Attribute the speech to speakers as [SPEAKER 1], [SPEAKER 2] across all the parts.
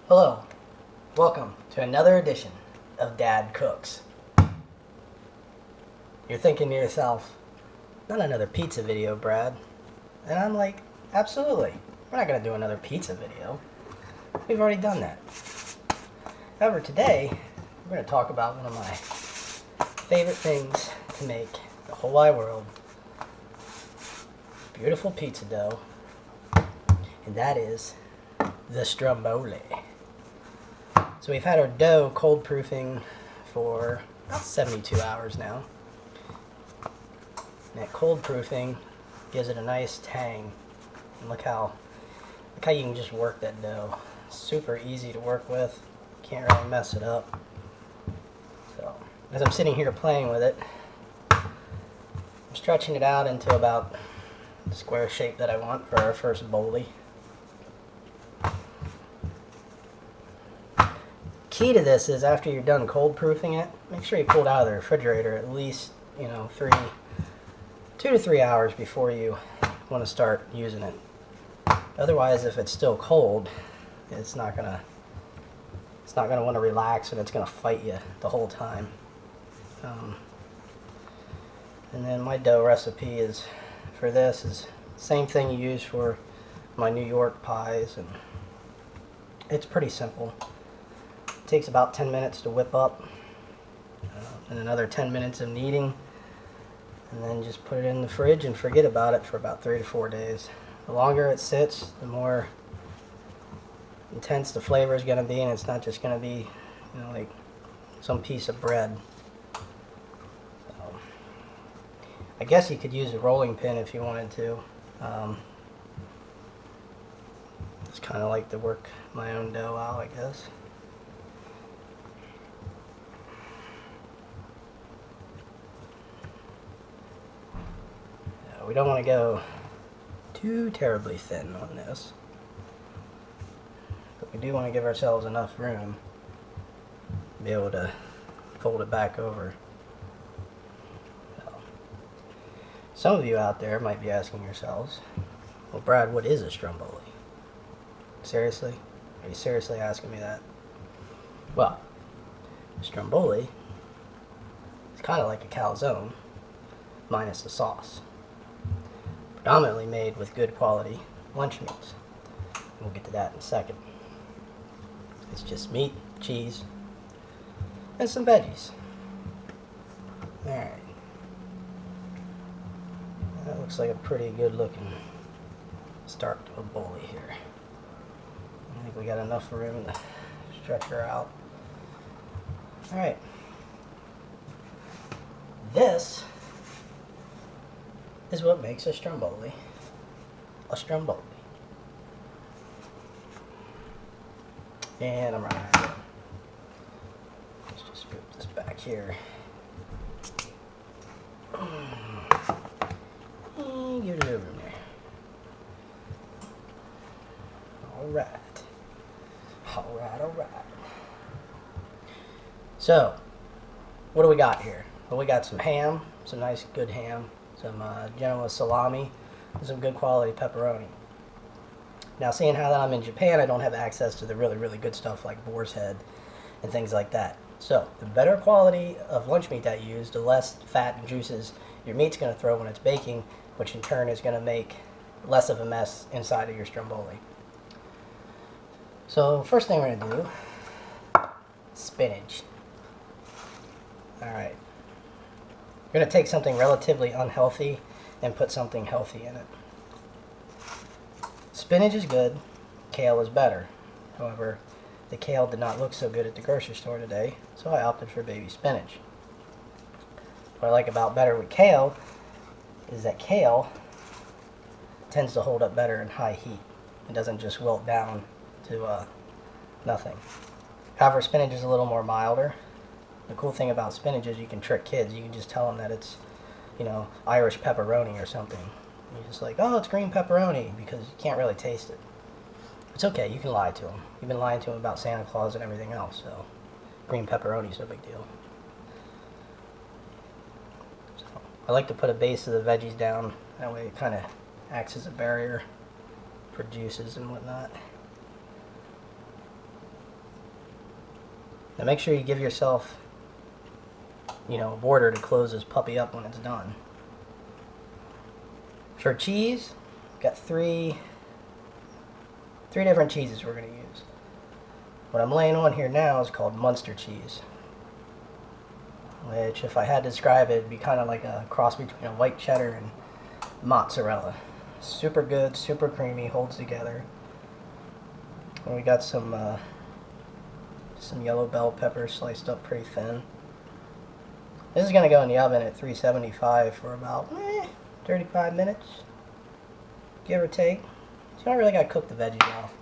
[SPEAKER 1] Hello, welcome to another edition of Dad Cooks. You're thinking to yourself, not another pizza video, Brad. And I'm like, absolutely. We're not going to do another pizza video. We've already done that. However, today, we're going to talk about one of my favorite things to make in the whole wide world. Beautiful pizza dough. And that is the Stromboli. So we've had our dough cold proofing for about 72 hours now. And that cold proofing gives it a nice tang. And look how you can just work that dough. Super easy to work with. Can't really mess it up. So as I'm sitting here playing with it, I'm stretching it out into about the square shape that I want for our first boli. Key to this is after you're done cold proofing it, make sure you pull it out of the refrigerator at least 2 to 3 hours before you want to start using it. Otherwise, if it's still cold, it's not gonna want to relax, and it's gonna fight you the whole time. And then my dough recipe for this is same thing you use for my New York pies, and it's pretty simple. It takes about 10 minutes to whip up, and another 10 minutes of kneading, and then just put it in the fridge and forget about it for about 3 to 4 days. The longer it sits, the more intense the flavor is going to be, and it's not just going to be like some piece of bread. So, I guess you could use a rolling pin if you wanted to. It's kind of like to work my own dough out, I guess. We don't want to go too terribly thin on this, but we do want to give ourselves enough room to be able to fold it back over. So, some of you out there might be asking yourselves, well, Brad, what is a Stromboli? Seriously? Are you seriously asking me that? Well, a Stromboli is kind of like a calzone minus the sauce. Predominantly made with good quality lunch meats. We'll get to that in a second. It's just meat, cheese, and some veggies. Alright. That looks like a pretty good looking start to a boli here. I think we got enough room to stretch her out. Alright. This is what makes a Stromboli a Stromboli. And I'm running out of room. Let's just scoop this back here. And get it over there. Alright. Alright. So, what do we got here? Well, we got some ham, some nice good ham, some Genoa salami, and some good quality pepperoni. Now, seeing how that I'm in Japan, I don't have access to the really, really good stuff like boar's head and things like that. So, the better quality of lunch meat that you use, the less fat and juices your meat's going to throw when it's baking, which in turn is going to make less of a mess inside of your Stromboli. So, first thing we're going to do, spinach. Alright. We're going to take something relatively unhealthy and put something healthy in it. Spinach is good, kale is better. However, the kale did not look so good at the grocery store today, so I opted for baby spinach. What I like about better with kale is that kale tends to hold up better in high heat. It doesn't just wilt down to nothing. However, spinach is a little more milder. The cool thing about spinach is you can trick kids. You can just tell them that it's, Irish pepperoni or something. You're just like, oh, it's green pepperoni, because you can't really taste it. It's okay. You can lie to them. You've been lying to them about Santa Claus and everything else, so green pepperoni is no big deal. So I like to put a base of the veggies down. That way it kind of acts as a barrier for juices and whatnot. Now make sure you give yourself, you know, a border to close this puppy up when it's done. For cheese, got three different cheeses we're going to use. What I'm laying on here now is called Munster cheese, which, if I had to describe it, would be kind of like a cross between a white cheddar and mozzarella. Super good, super creamy, holds together. And we got some yellow bell pepper sliced up pretty thin. This is going to go in the oven at 375 for about 35 minutes, give or take. So you don't really got to cook the veggies off.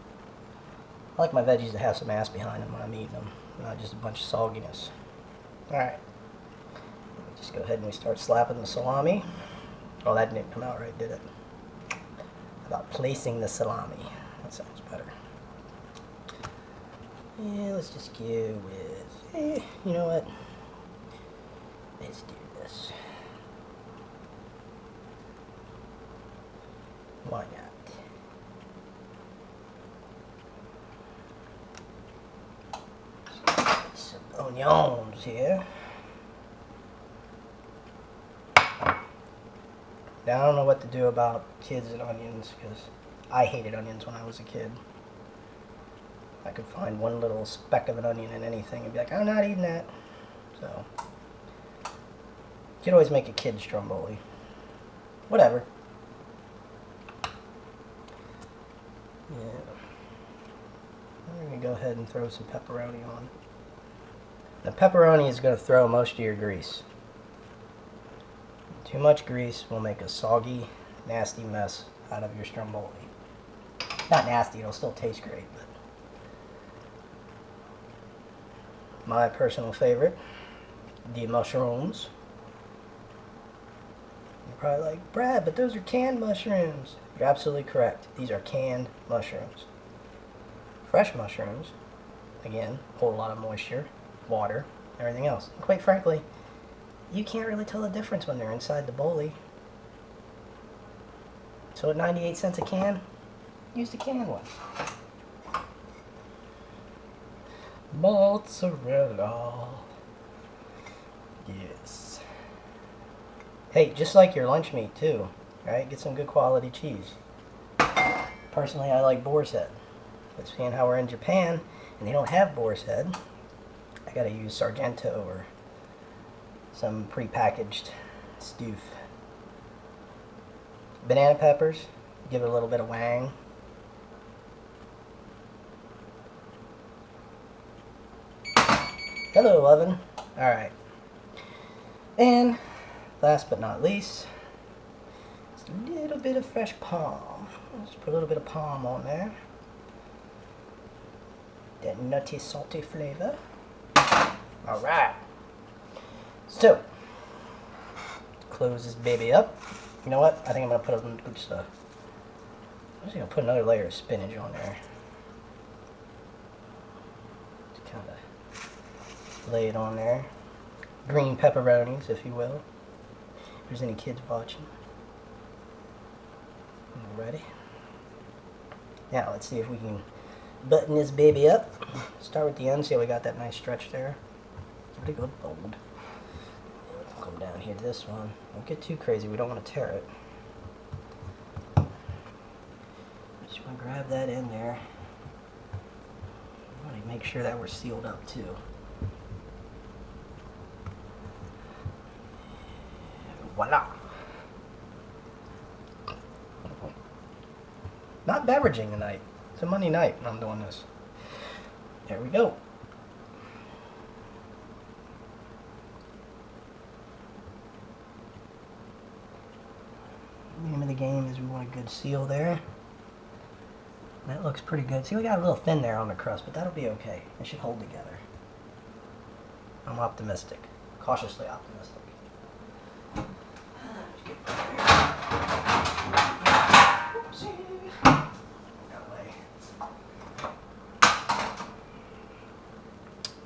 [SPEAKER 1] I like my veggies to have some ass behind them when I'm eating them, not just a bunch of sogginess. Alright, just go ahead and we start slapping the salami. Oh, that didn't come out right, did it? How about placing the salami? That sounds better. Yeah, let's just go with, you know what? Let's do this. Why not? Some onions here. Now, I don't know what to do about kids and onions, because I hated onions when I was a kid. I could find one little speck of an onion in anything and be like, I'm not eating that. So, you could always make a kid Stromboli. Whatever. Yeah. I'm going to go ahead and throw some pepperoni on. The pepperoni is going to throw most of your grease. Too much grease will make a soggy, nasty mess out of your Stromboli. Not nasty, it'll still taste great, but my personal favorite, the mushrooms. You're probably like, Brad, but those are canned mushrooms. You're absolutely correct. These are canned mushrooms. Fresh mushrooms, again, hold a lot of moisture, water, everything else. And quite frankly, you can't really tell the difference when they're inside the bowlie. So at 98 cents a can, use the canned one. Mozzarella. Yes. Hey, just like your lunch meat too, right? Get some good quality cheese. Personally, I like boar's head. But seeing how we're in Japan and they don't have boar's head, I gotta use Sargento or some pre-packaged stoof. Banana peppers, give it a little bit of wang. Hello, oven. Alright. And last but not least, just a little bit of fresh palm. Let's put a little bit of palm on there. That nutty, salty flavor. Alright. So, close this baby up. You know what? I think I'm going to put I'm just going to put another layer of spinach on there. Just kind of lay it on there. Green pepperonis, if you will. If there's any kids watching. Alrighty. Now, let's see if we can button this baby up. Start with the end. See how we got that nice stretch there. Pretty good fold. Come down here to this one. Don't get too crazy. We don't want to tear it. Just want to grab that in there. I want to make sure that we're sealed up too. Voila! Not beveraging tonight. It's a Monday night when I'm doing this. There we go. The name of the game is we want a good seal there. That looks pretty good. See, we got a little thin there on the crust, but that'll be okay. It should hold together. I'm optimistic. Cautiously optimistic.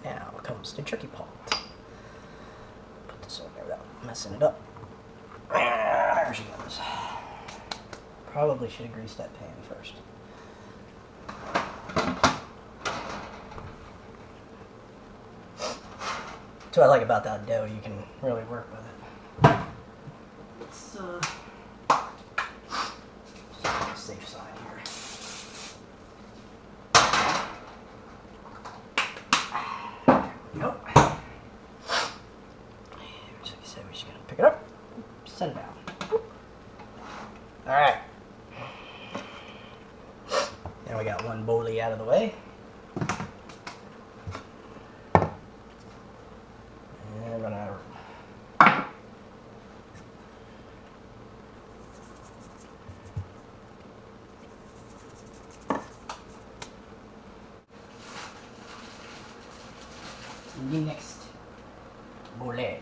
[SPEAKER 1] Now comes the tricky part. Put this on there without messing it up. There she goes. Probably should have greased that pan first. That's what I like about that dough. You can really work with it. Let's just on the safe side here. There we go. Like I said, we're just gonna pick it up, set it down. All right. Now we got one boli out of the way. And run out of room. The next boli.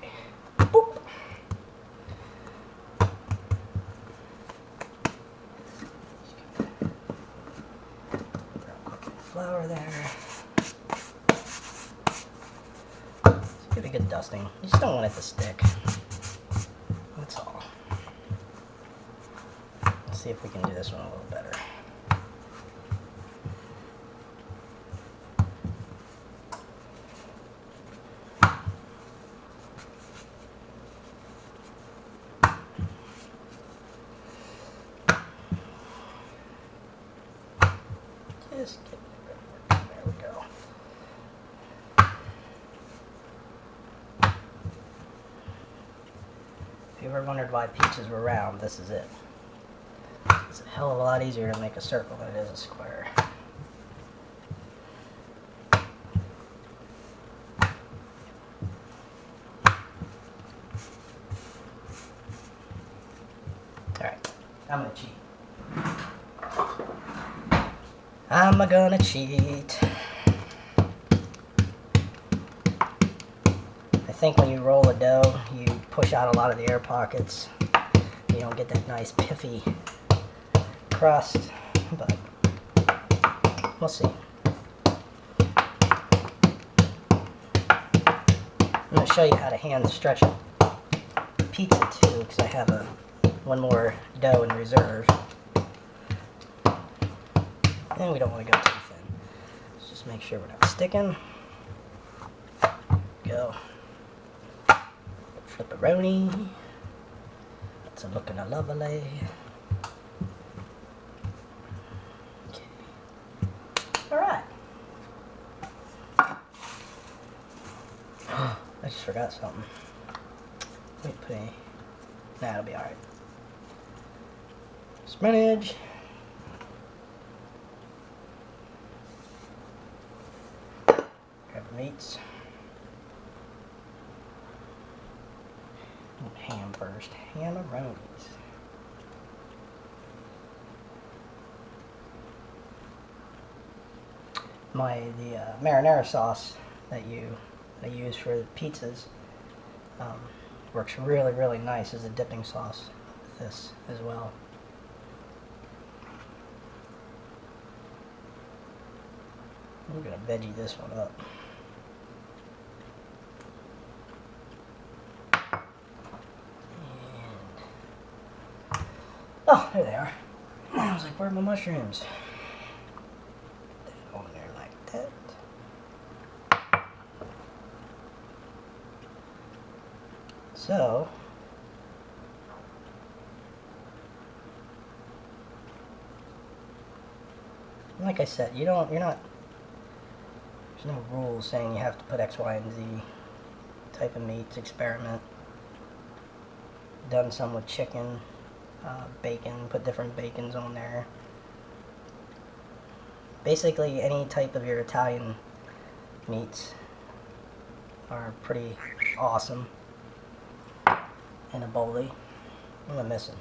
[SPEAKER 1] Boop. Flour there. Let's give it a good dusting. You just don't want it to stick. That's all. Let's see if we can do this one a little better. Just get it. There we go. If you ever wondered why pizzas were round, this is it. It's a hell of a lot easier to make a circle than it is a square. Alright, I'm gonna cheat. I'm gonna cheat. I think when you roll a dough, you push out a lot of the air pockets. You don't get that nice piffy crust, but we'll see. I'm gonna show you how to hand stretch a pizza too, because I have one more dough in reserve. And we don't want to go too thin. Let's just make sure we're not sticking. Go. Flipperoni. That's a looking a lovely. Okay. Alright. I just forgot something. Let me put nah, it'll be alright. Spinach. Grab the meats. Ham first. Hammeronis. The marinara sauce that I use for the pizzas works really, really nice as a dipping sauce with this as well. I'm gonna veggie this one up. Oh, there they are. I was like, where are my mushrooms? Put that on there like that. So, like I said, you're not, there's no rules saying you have to put X, Y, and Z type of meats. Experiment. Done some with chicken. Bacon, put different bacons on there. Basically any type of your Italian meats are pretty awesome in a boli. What am I missing?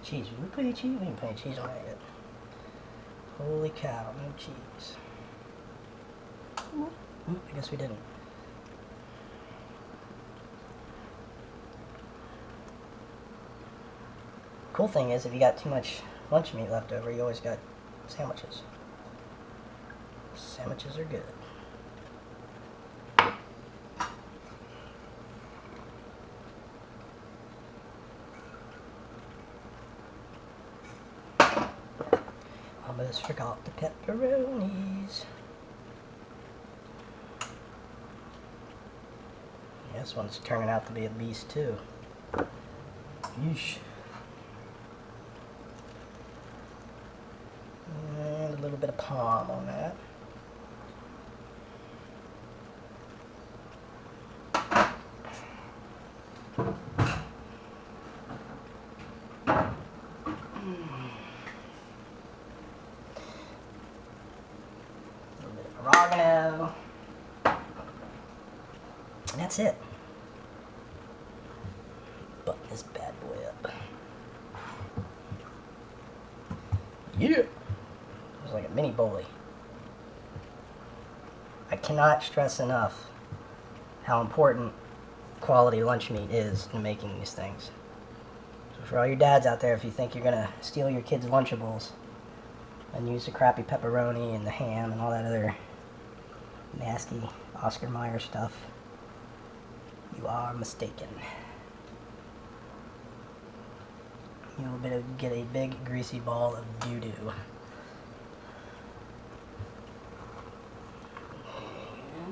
[SPEAKER 1] Cheese. Did we put any cheese? We didn't put any cheese on that yet. Holy cow, no cheese. I guess we didn't. Cool thing is, if you got too much lunch meat left over, you always got sandwiches. Sandwiches are good. Almost forgot the pepperonis. This one's turning out to be a beast too. Yeesh. And a little bit of palm on that. A little bit of oregano. And that's it. Button this bad boy up. Yeah! It was like a mini bully. I cannot stress enough how important quality lunch meat is in making these things. So for all your dads out there, if you think you're gonna steal your kids' Lunchables and use the crappy pepperoni and the ham and all that other nasty Oscar Mayer stuff, you are mistaken. You'll get a big greasy ball of doo-doo.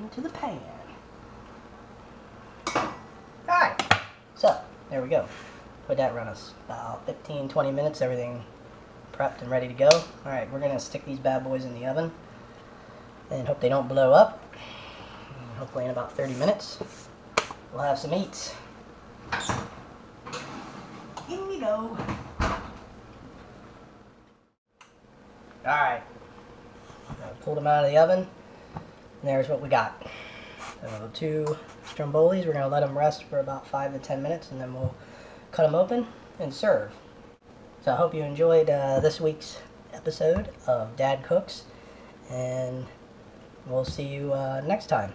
[SPEAKER 1] Into the pan. Alright, so there we go. Would that run us about 15-20 minutes, everything prepped and ready to go. Alright, we're going to stick these bad boys in the oven and hope they don't blow up. And hopefully in about 30 minutes we'll have some eats. Here we go. Alright, pulled them out of the oven, and there's what we got. So 2 Strombolis, we're going to let them rest for about 5 to 10 minutes, and then we'll cut them open and serve. So I hope you enjoyed this week's episode of Dad Cooks, and we'll see you next time.